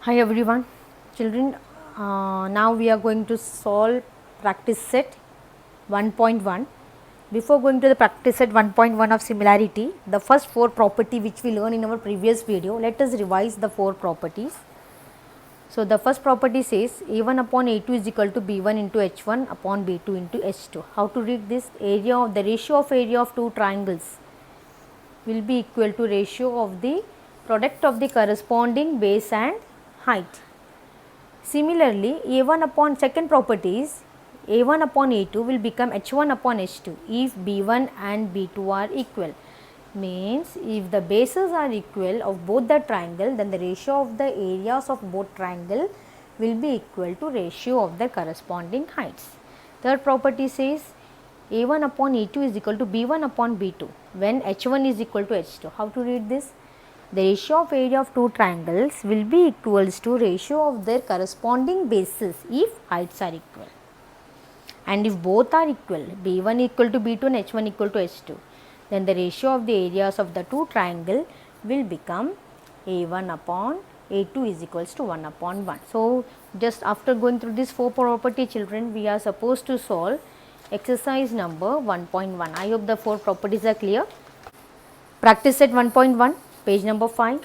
Hi everyone, children. Now we are going to solve practice set 1.1. Before going to the practice set 1.1 of similarity, the first four property which we learned in our previous video, let us revise the four properties. So the first property says A1 upon A2 is equal to B1 into H1 upon B2 into H2. How to read this? Area of the ratio of area of two triangles will be equal to ratio of the product of the corresponding base and height. Similarly, A1 upon second property is A1 upon A2 will become H1 upon H2 if B1 and B2 are equal. Means if the bases are equal of both the triangle, then the ratio of the areas of both triangle will be equal to ratio of the corresponding heights. Third property says A1 upon A2 is equal to B1 upon B2 when H1 is equal to H2. How to read this? The ratio of area of two triangles will be equals to ratio of their corresponding bases if heights are equal. And if both are equal, B1 equal to B2 and H1 equal to H2, then the ratio of the areas of the two triangle will become A1 upon A2 is equals to 1 upon 1. So, just after going through these four property, children, we are supposed to solve exercise number 1.1. I hope the four properties are clear. Practice set 1.1, page number 5,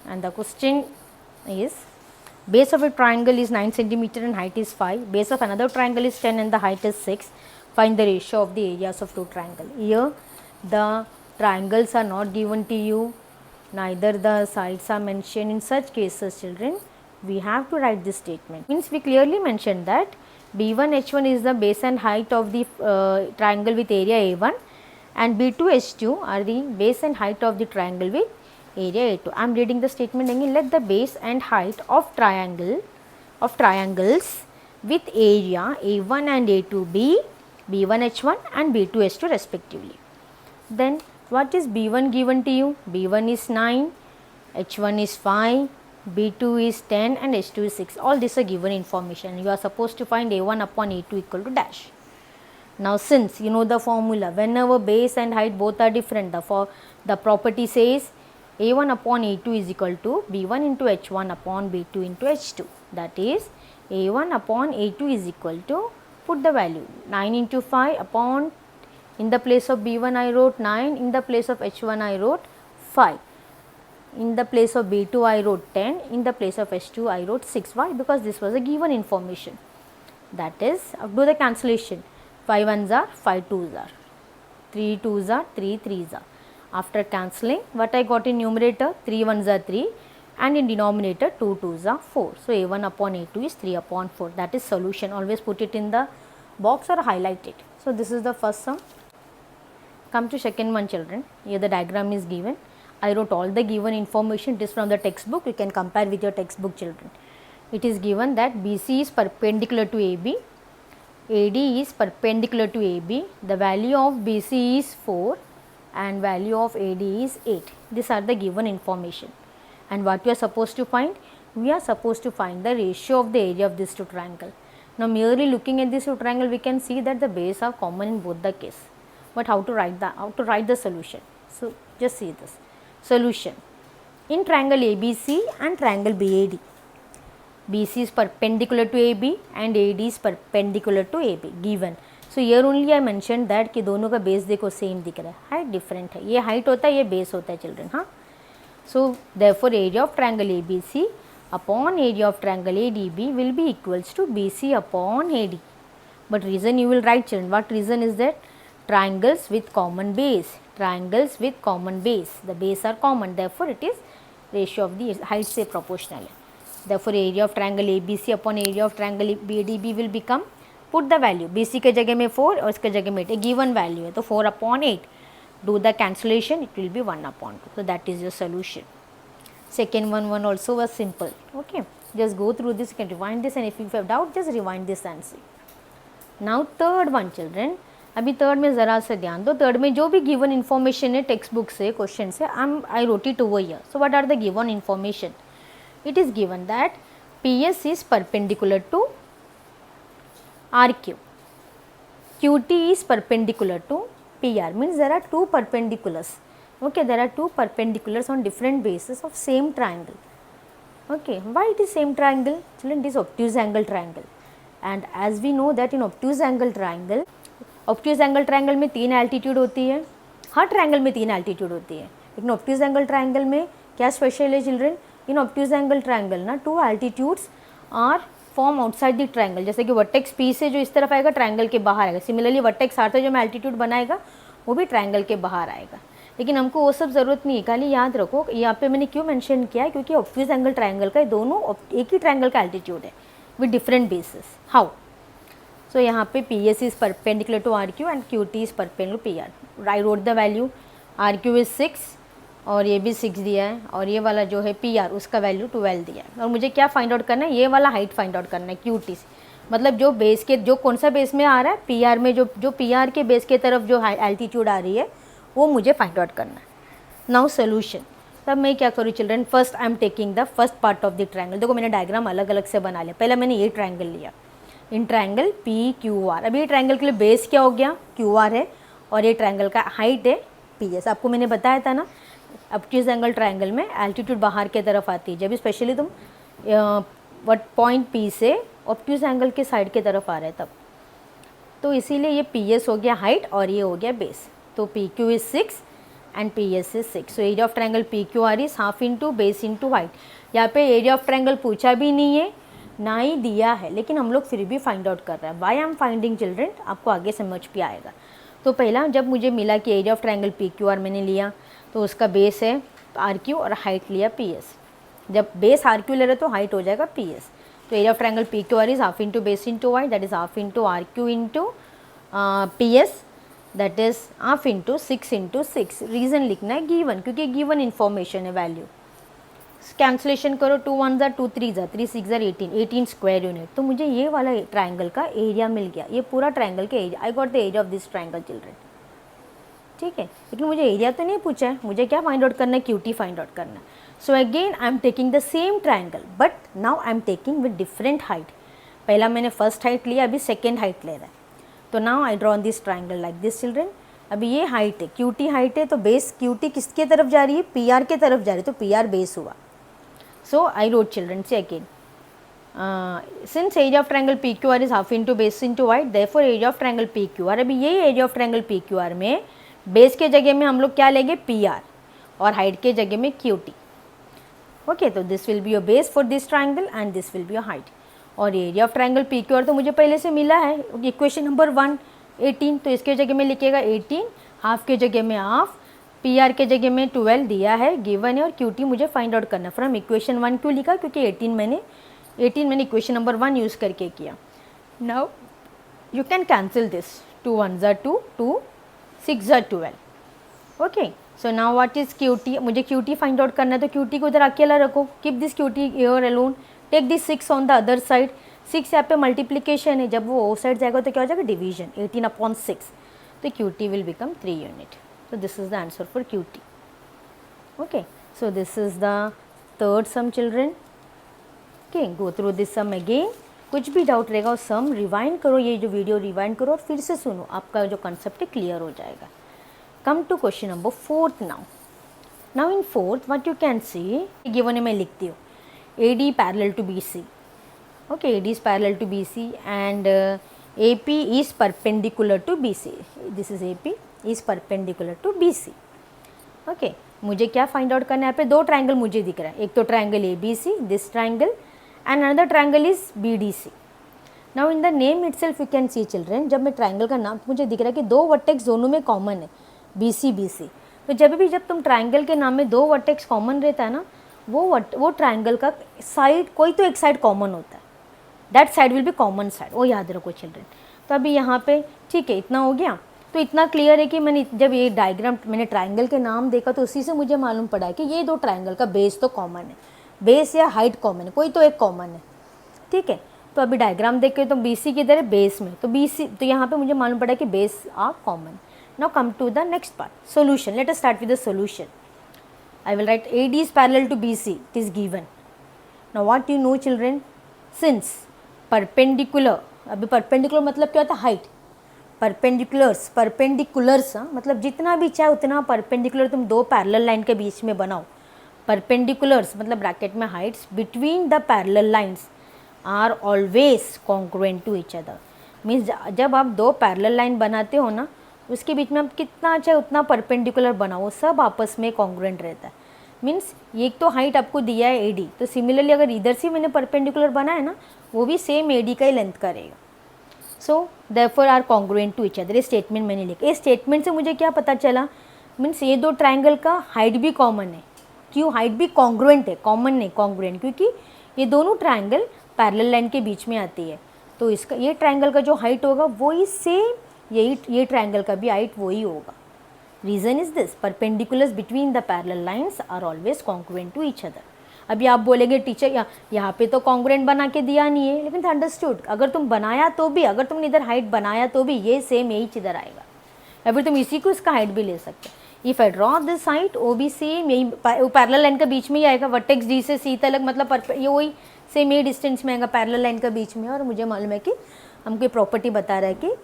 and the question is base of a triangle is 9 centimeter and height is 5, base of another triangle is 10 and the height is 6, find the ratio of the areas of two triangles. Here the triangles are not given to you, neither the sides are mentioned. In such cases, children, we have to write this statement. Means we clearly mentioned that B1 H1 is the base and height of the triangle with area A1 and B2 H2 are the base and height of the triangle with area A2. I am reading the statement again. Let the base and height of triangles with area A1 and A2 be B1 H1 and B2 H2 respectively. Then what is B1 given to you? B1 is 9, H1 is 5, B2 is 10 and H2 is 6. All this are given information. You are supposed to find A1 upon A2 equal to dash. Now since you know the formula, whenever base and height both are different, the property says A1 upon A2 is equal to B1 into H1 upon B2 into H2. That is A1 upon A2 is equal to, put the value 9 into 5 upon, in the place of B1 I wrote 9, in the place of H1 I wrote 5, in the place of B2 I wrote 10, in the place of H2 I wrote 6. Why? Because this was a given information. That is, do the cancellation. 5 ones are 5 twos are, 3 twos are 3 threes are. After cancelling, what I got in numerator? 3 ones are 3 and in denominator 2 twos are 4. So, A1 upon A2 is 3 upon 4. That is solution. Always put it in the box or highlight it. So, this is the first sum. Come to second one, children. Here the diagram is given. I wrote all the given information. It is from the textbook. You can compare with your textbook, children. It is given that BC is perpendicular to AB. AD is perpendicular to AB, the value of BC is 4 and value of AD is 8. These are the given information. And what we are supposed to find? We are supposed to find the ratio of the area of these two triangles. Now merely looking at this two triangle, we can see that the base are common in both the case. But how to write the solution? So just see this. Solution. In triangle ABC and triangle BAD, BC is perpendicular to AB and AD is perpendicular to AB given. So here only I mentioned that कि दोनों का base देखो same दिख रहा है, height different है, ये height होता है, ये base होता है children, हाँ. So therefore area of triangle ABC upon area of triangle ADB will be equals to BC upon AD. But reason you will write, children. What reason is that? Triangles with common base. Triangles with common base. The base are common. Therefore it is ratio of the height से proportional. Therefore area of triangle ABC upon area of triangle BDB will become, put the value, BC के जगह में 4 और इसके जगह में 8, given value है तो 4 upon 8. Do the cancellation, it will be 1 upon 2. So that is your solution. Second one also was simple. Okay, just go through this, you can rewind this, and if you have doubt, just rewind this and see. Now third one, children. अभी third में ज़रा से ध्यान दो. Third में जो भी given information है टेक्स्ट बुक से, क्वेश्चन से, I wrote it over here. So what are the given information? It is given that PS is perpendicular to RQ, QT is perpendicular to PR, means there are two perpendiculars. Okay, there are two perpendiculars on different bases of same triangle. Okay, why it is same triangle? Children, it is obtuse angle triangle. And as we know that in obtuse angle triangle में 3 altitude होती है, हर triangle में 3 altitude होती है, लेकिन obtuse angle triangle में क्या special है children? In obtuse angle triangle ना 2 altitudes are form outside the triangle. जैसे कि वर्टेक्स पी से जो इस तरफ आएगा ट्रायंगल के बाहर आएगा, सिमिलरली वर्टेक्स आर से जो मैं एल्टीट्यूड बनाएगा वो भी ट्रायंगल के बाहर आएगा. लेकिन हमको वो सब ज़रूरत नहीं है, खाली याद रखो यहाँ पे मैंने क्यों मेंशन किया है, क्योंकि ऑब्ट्यूज एंगल ट्रायंगल का दोनों एक ही ट्रायंगल का एल्टीट्यूड है with different basis. How? So यहाँ पे P S is perpendicular to R Q and Q T is perpendicular P R. I wrote the value, R Q is 6 और ये भी 6 दिया है, और ये वाला जो है पी आर उसका वैल्यू 12 दिया है. और मुझे क्या फाइंड आउट करना है? ये वाला हाइट फाइंड आउट करना है क्यू टी से, मतलब जो बेस के जो कौन सा बेस में आ रहा है, पी आर में जो पी आर के बेस के तरफ जो एल्टीट्यूड आ रही है वो मुझे फाइंड आउट करना है. Now solution. तब मैं क्या करूँ children? First I am taking the first part of the triangle. देखो मैंने डायग्राम अलग अलग से बना लिया. पहले मैंने ये ट्रायंगल लिया, in triangle P Q are. अभी ये ट्रायंगल के लिए बेस क्या हो गया? क्यू आर है, और ये ट्रायंगल का हाइट है पी एस. आपको मैंने बताया था ना ऑब्ट्यूज एंगल ट्रायंगल में एल्टीट्यूड बाहर के तरफ आती है, जब स्पेशली तुम पॉइंट पी से ऑब्ट्यूज एंगल के साइड के तरफ आ रहे हैं तब. तो इसीलिए ये पी एस हो गया हाइट और ये हो गया बेस. तो P Q is 6 and P S is 6. So area of triangle P Q R is half into base into height. यहाँ पे एरिया ऑफ ट्रायंगल पूछा भी नहीं है ना ही दिया है, लेकिन हम लोग फिर भी फाइंड आउट कर रहे हैं. Why I am finding children, आपको आगे समझ भी आएगा. तो पहला जब मुझे मिला कि area of triangle P Q R मैंने लिया, तो उसका बेस है आर क्यू और हाइट लिया पी एस. जब बेस आर क्यू ले रहे तो हाइट हो जाएगा पी एस. तो area of triangle P Q R is half into base into height, that is half into R Q into P S, that is half into 6 into 6. Reason लिखना है given, क्योंकि given information है value. Cancellation करो, 2 1 ज़ा 2 3 ज़ा 3 6 ज़ा 18 square unit. तो मुझे ये वाला ट्रायंगल का एरिया मिल गया, ये पूरा ट्रायंगल का area. I got the area of this triangle children. ठीक है, लेकिन मुझे एरिया तो नहीं पूछा है, मुझे क्या फाइंड आउट करना है? क्यू टी फाइंड आउट करना है. So again I am taking the same triangle, but now I am taking with different height. पहला मैंने फर्स्ट हाइट लिया, अभी सेकेंड हाइट ले रहा है. तो now I draw this triangle like this children. अभी ये हाइट है, क्यू टी हाइट है, तो बेस क्यू टी किसके तरफ जा रही है? पी आर के तरफ जा रही है, तो पी आर बेस हुआ. So I wrote children, say again, since area of triangle PQR is half into base into height, therefore area of triangle PQR. अभी यही area of triangle PQR में बेस के जगह में हम लोग क्या लेंगे? PR, और हाइट के जगह में QT. ओके, तो this will be your base for this triangle and this will be your height. और एरिया ऑफ ट्राइंगल PQR तो मुझे पहले से मिला है, इक्वेशन नंबर 1 18, तो इसके जगह में लिखिएगा 18, हाफ के जगह में हाफ, पी आर के जगह में 12 दिया है, गिवन है, और क्यू टी मुझे फाइंड आउट करना. फ्रॉम इक्वेशन 1 क्यों लिखा? क्योंकि 18 मैंने इक्वेशन नंबर 1 यूज़ करके किया. Now you can cancel this, 2 1 ज़ा 2, 2 6 ज़ा 12. Okay, so now what is Q T? मुझे क्यू टी फाइंड आउट करना है, तो क्यू टी को उधर अकेला रखो. Keep this Q T here alone, take this 6 on the other side. 6 यहाँ पे मल्टीप्लीकेशन है, जब वो साइड जाएगा तो क्या हो जाएगा? डिवीजन. 18/6, तो Q T will become 3 unit. So this is the answer for QT. Okay, so this is the third sum children. Okay, go through this sum again. कुछ भी डाउट रहेगा उस सम रिवाइंड करो, ये जो वीडियो रिवाइंड करो और फिर से सुनो, आपका जो कंसेप्ट है क्लियर हो जाएगा. Come to question number 4 now in 4th what you can see given है, मैं लिखती हूँ AD parallel to BC. Okay, AD is parallel to BC and AP is perpendicular to BC. This is AP is perpendicular to BC. Okay, मुझे क्या find out करना है? यहाँ पे 2 ट्राइंगल मुझे दिख रहा है, एक तो triangle ABC, this triangle, and another triangle is BDC. Now in the name itself you can C children, जब मैं ट्राइंगल का नाम मुझे दिख रहा है कि 2 वर्टेक्स दोनों में कॉमन है, BC. तो जब तुम ट्राइंगल के नाम में 2 वर्टेक्स कॉमन रहता है ना, वो ट्राइंगल का साइड कोई तो एक साइड कॉमन होता है, that side will be common side. वो याद रखो चिल्ड्रन. तो अभी यहाँ पे ठीक है, इतना हो गया. तो इतना क्लियर है कि मैंने जब ये डायग्राम मैंने ट्राइंगल के नाम देखा तो उसी से मुझे मालूम पड़ा है कि ये 2 ट्राइंगल का बेस तो कॉमन है, बेस या हाइट कॉमन है, कोई तो एक कॉमन है. ठीक है, तो अभी डायग्राम देख के तो BC किधर है? बेस में. तो BC, तो यहाँ पे मुझे मालूम पड़ा कि base are common. Now come to the next part, solution. Let us start with the solution. I will write AD is parallel to BC, it is given. Now what you know children, since perpendicular, अभी perpendicular मतलब क्या होता है? Height. Perpendiculars मतलब जितना भी चाहे उतना परपेंडिकुलर तुम 2 पैरेलल लाइन के बीच में बनाओ, परपेंडिकुलर्स मतलब ब्रैकेट में heights between the parallel lines are always congruent to each other. Means जब आप दो पैरेलल लाइन बनाते हो ना, उसके बीच में आप कितना चाहे उतना परपेंडिकुलर बनाओ, सब आपस में कॉन्ग्रुएंट रहता है। मीन्स ये तो हाइट आपको दिया है AD, तो सिमिलरली अगर इधर से मैंने परपेंडिकुलर बनाया ना, वो भी सेम AD का ही लेंथ करेगा। So therefore are congruent to each other. ये स्टेटमेंट मैंने लिखा। इस स्टेटमेंट से मुझे क्या पता चला, मीन्स ये दो ट्राइंगल का हाइट भी कॉमन है। क्यों? हाइट भी कॉन्ग्रुएंट है, कॉमन नहीं कॉन्ग्रुएंट, क्योंकि ये दोनों ट्राइंगल पैरेलल लाइन के बीच में आती है। तो इसका ये ट्राइंगल का जो हाइट होगा वो ही सेम ये ट्राइंगल का भी हाइट वही होगा। Reason is this, perpendiculars between the parallel lines are always congruent to each other. अभी आप बोलेंगे टीचर यहाँ पे तो कॉन्ग्रुएंट बना के दिया नहीं है, लेकिन अंडरस्टूड, अगर तुम बनाया तो भी, अगर तुमने इधर हाइट बनाया तो भी ये सेम यही इधर आएगा, या फिर तुम इसी को इसका हाइट भी ले सकते हो। If I draw this height, वो भी सेम यही पैरेलल लाइन के बीच में ही आएगा। वर्टेक्स D से C तक मतलब ये वही सेम यही डिस्टेंस में आएगा पैरेलल लाइन के बीच में। और मुझे मालूम है कि हमको प्रॉपर्टी बता रहा है कि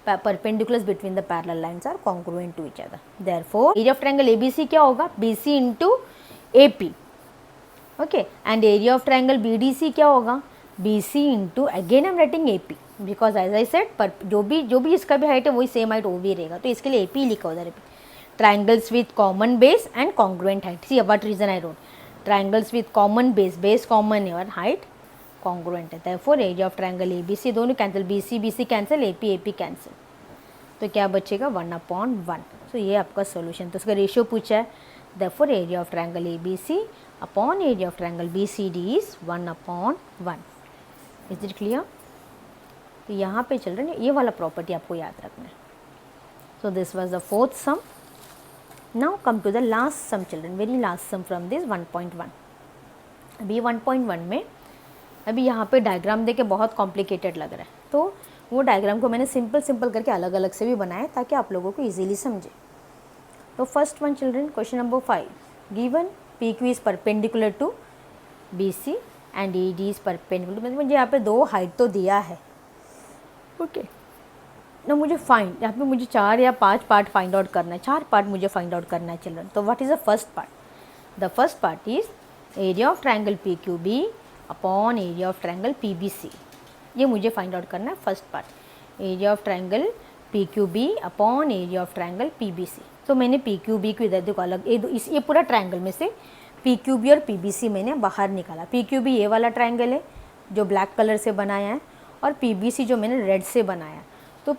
perpendiculars between the parallel lines are congruent to each other. Therefore area of triangle ABC क्या होगा? BC into AP। Okay, and area of triangle BDC क्या होगा? BC into, again I am writing AP because as I said पर जो भी इसका भी height है वही सेम हाइट वो भी रहेगा, तो इसके लिए AP लिखा उधर। Triangles with common base and congruent height. See what reason I wrote, triangles with common base common है और हाइट कॉन्ग्रुएंट है। Therefore area of triangle ABC दोनों cancel, BC cancel, AP cancel, तो क्या बचेगा? 1/1। सो ये आपका सोल्यूशन। तो उसका रेशियो पूछा है। Therefore area of triangle ABC upon area of triangle BCD is 1/1। Is it clear? तो यहाँ पे चल रहे ये वाला प्रॉपर्टी आपको याद रखना है। So this was the fourth sum. Now come to the last sum children, very last sum from this 1.1। अभी 1.1 में अभी यहाँ पे डायग्राम देके बहुत कॉम्प्लिकेटेड लग रहा है, तो वो डायग्राम को मैंने सिंपल करके अलग अलग से भी बनाया ताकि आप लोगों को इजीली समझे। तो first one children, question number 5, given PQ is perpendicular to BC and AD is perpendicular. मतलब मुझे यहाँ पे दो हाइट तो दिया है, ओके ना। मुझे फाइंड, यहाँ पे मुझे 4 या 5 पार्ट फाइंड आउट करना है, 4 पार्ट मुझे फाइंड आउट करना है चिल्ड्रन। तो what is the first part? The first part is area of triangle PQB upon area of triangle PBC। ये मुझे फाइंड आउट करना है first part, area of triangle PQB upon area of triangle PBC। तो मैंने PQB को इधर देखो अलग, ये पूरा ट्रायंगल में से PQB और PBC मैंने बाहर निकाला। PQB ये वाला ट्रायंगल है जो ब्लैक कलर से बनाया है, और PBC जो मैंने रेड से बनाया। तो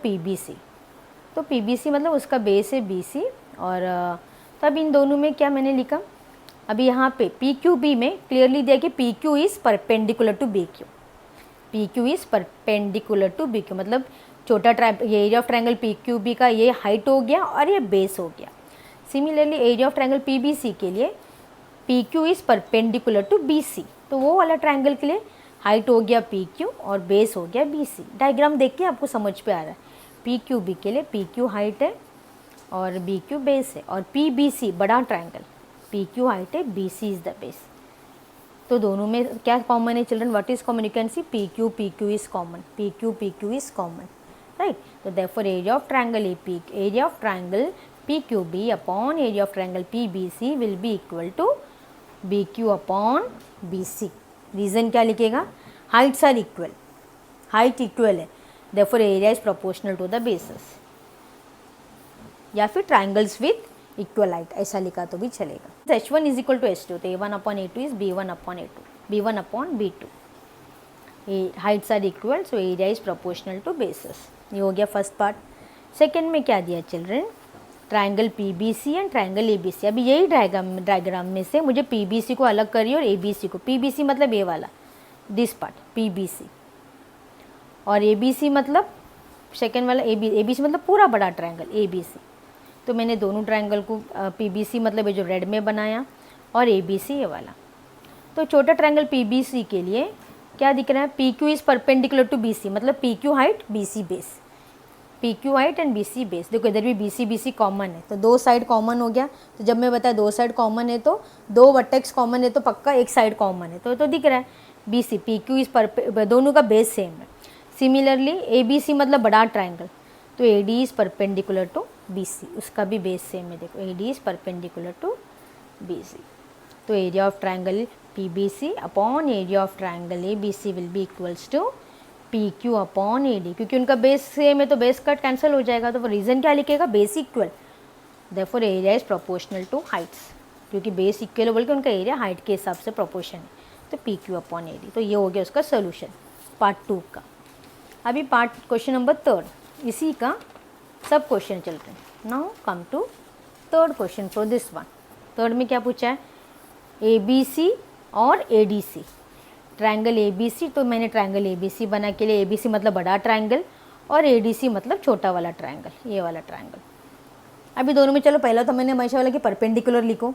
PBC मतलब उसका बेस है BC। और तब इन दोनों में क्या मैंने लिखा, अभी यहाँ पे PQB में क्लियरली दिया कि PQ is perpendicular to BQ। PQ is perpendicular to BQ मतलब छोटा ये एरिया ऑफ ट्रायंगल PQB का ये हाइट हो गया और ये बेस हो गया। Similarly area of triangle PBC के लिए PQ is perpendicular to BC, तो वो वाला ट्रायंगल के लिए हाइट हो गया PQ और बेस हो गया BC। डायग्राम देख के आपको समझ पे आ रहा है। PQB के लिए PQ हाइट है और BQ बेस है, और PBC बड़ा ट्रायंगल, PQ हाइट है, BC इज़ द बेस। तो दोनों में क्या कॉमन है children? What is common? You can see PQ is common, PQ is common, right. तो therefore area of triangle PQB upon area of triangle PBC will be equal to BQ upon BC। Reason क्या लिखेगा? Heights are equal, height equal है, therefore area is proportional to the bases, या फिर triangles with equal height ऐसा लिखा तो भी चलेगा। H1 is equal to H2, तो A1 upon A2 is B1 upon A2, B1 upon B2। Heights are equal, so area is proportional to basis. ये हो गया फर्स्ट पार्ट। सेकेंड में क्या दिया children? Triangle PBC and triangle ABC। अभी यही diagram में से मुझे PBC को अलग करिए और ABC को, PBC मतलब ये वाला दिस पार्ट PBC, और ABC मतलब सेकेंड वाला ABC मतलब पूरा बड़ा ट्रायंगल ABC। तो मैंने दोनों ट्रायंगल को PBC मतलब ये जो रेड में बनाया और ABC ये वाला। तो छोटा ट्रायंगल PBC के लिए क्या दिख रहा है? PQ is perpendicular to BC मतलब PQ height BC base, PQ height and BC base. देखो इधर भी BC कॉमन है, तो दो साइड कॉमन हो गया। तो जब मैं बताया दो साइड कॉमन है तो दो वर्टेक्स कॉमन है, तो पक्का एक साइड कॉमन है, तो दिख रहा है BC। PQ इज़ दोनों का बेस सेम है। सिमिलरली ABC मतलब बड़ा ट्रायंगल, तो AD is perpendicular to BC, उसका भी बेस सेम है। देखो AD is perpendicular to BC। तो area of triangle PBC upon area of triangle ABC will be equals to PQ upon AD, क्योंकि उनका बेस सेम है तो बेस कट कैंसिल हो जाएगा, तो वो रीज़न क्या लिखेगा, base equal, therefore area is proportional to heights, क्योंकि बेस इक्वल बोल के उनका एरिया हाइट के हिसाब से प्रोपोर्शन है, तो PQ अपॉन AD। तो ये हो गया उसका सोल्यूशन पार्ट 2 का। अभी पार्ट क्वेश्चन नंबर 3 इसी का सब क्वेश्चन चल रहे हैं। Now come to third question for this one. Third में क्या पूछा है, ABC और ADC, ट्रायंगल ABC, तो मैंने ट्रायंगल ABC बना के लिए, ABC मतलब बड़ा ट्रायंगल और ADC मतलब छोटा वाला ट्रायंगल, ये वाला ट्रायंगल। अभी दोनों में चलो पहला तो मैंने हमेशा वाला कि परपेंडिकुलर लिखो,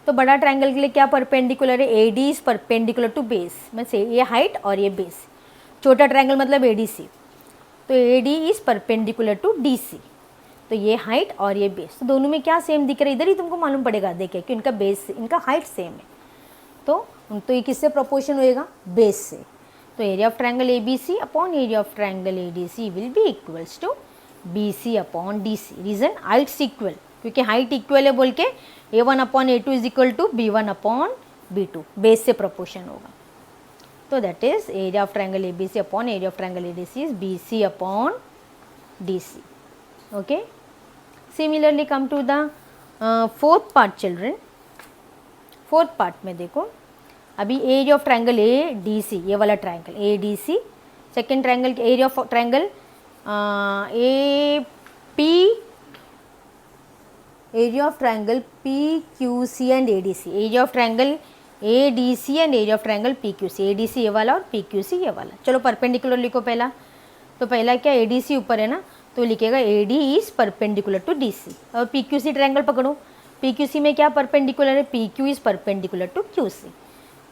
तो बड़ा ट्रायंगल के लिए क्या परपेंडिकुलर है, AD is perpendicular to base, मैं से ये हाइट और ये बेस, छोटा ट्रायंगल मतलब ADC, तो AD is perpendicular to DC, तो ये हाइट और ये बेस, तो दोनों में क्या सेम दिख रहा है, इधर ही तुमको मालूम पड़ेगा देखे कि इनका बेस, इनका हाइट सेम है, तो ये किससे प्रोपोर्शन होएगा, बेस से। तो area of triangle ABC upon area of triangle ADC will be equals to BC upon DC, reason heights equal, क्योंकि हाइट इक्वल है बोल के A1 upon A2 is equal to B1 upon B2, base से proportion होगा, तो that is area of triangle ABC upon area of triangle ADC is BC upon DC। Okay, similarly come to the fourth part children. Fourth part में देखो, अभी area of triangle ADC, ये वाला triangle ADC, second triangle area of triangle AP, area of triangle PQC and ADC, area of triangle ADC and area of triangle PQC, ADC ये वाला और PQC ये वाला। चलो परपेंडिकुलर लिखो पहला, तो पहला क्या ADC ऊपर है ना, तो लिखेगा AD is perpendicular to DC, और PQC ट्रायंगल पकड़ो, PQC में क्या परपेंडिकुलर है, PQ is perpendicular to QC,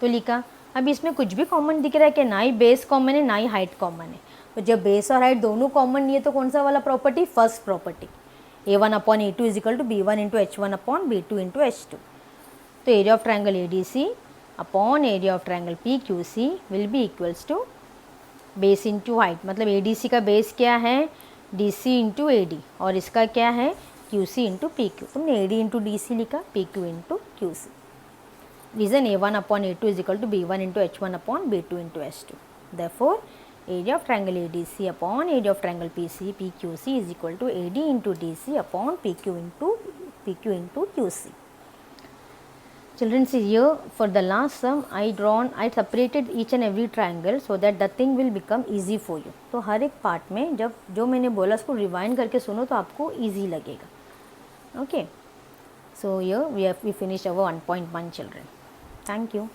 तो लिखा। अब इसमें कुछ भी कॉमन दिख रहा है कि ना ही बेस कॉमन है ना ही हाइट कॉमन है, तो जब बेस और हाइट दोनों कॉमन नहीं है तो कौन सा वाला property, first property, A1 upon A2 is equal to B1 into H1 upon B2 into H2, तो area of triangle ADC upon area of triangle PQC will be equals to base into height, मतलब ADC का base क्या है, DC into AD, और इसका क्या है, QC into PQ, तुमने AD इंटू DC लिखा, PQ into QC, reason A1 upon A2 is equal to B1 into H1 upon B2 into H2, therefore area of triangle ADC upon area of triangle PQC is equal to AD into DC upon PQ into QC। Children, see here for the last sum I separated each and every triangle so that the thing will become easy for you। तो हर एक part में जब जो मैंने बोला उसको rewind करके सुनो तो आपको easy लगेगा। Okay, so here we finished our 1.1 children। Thank you।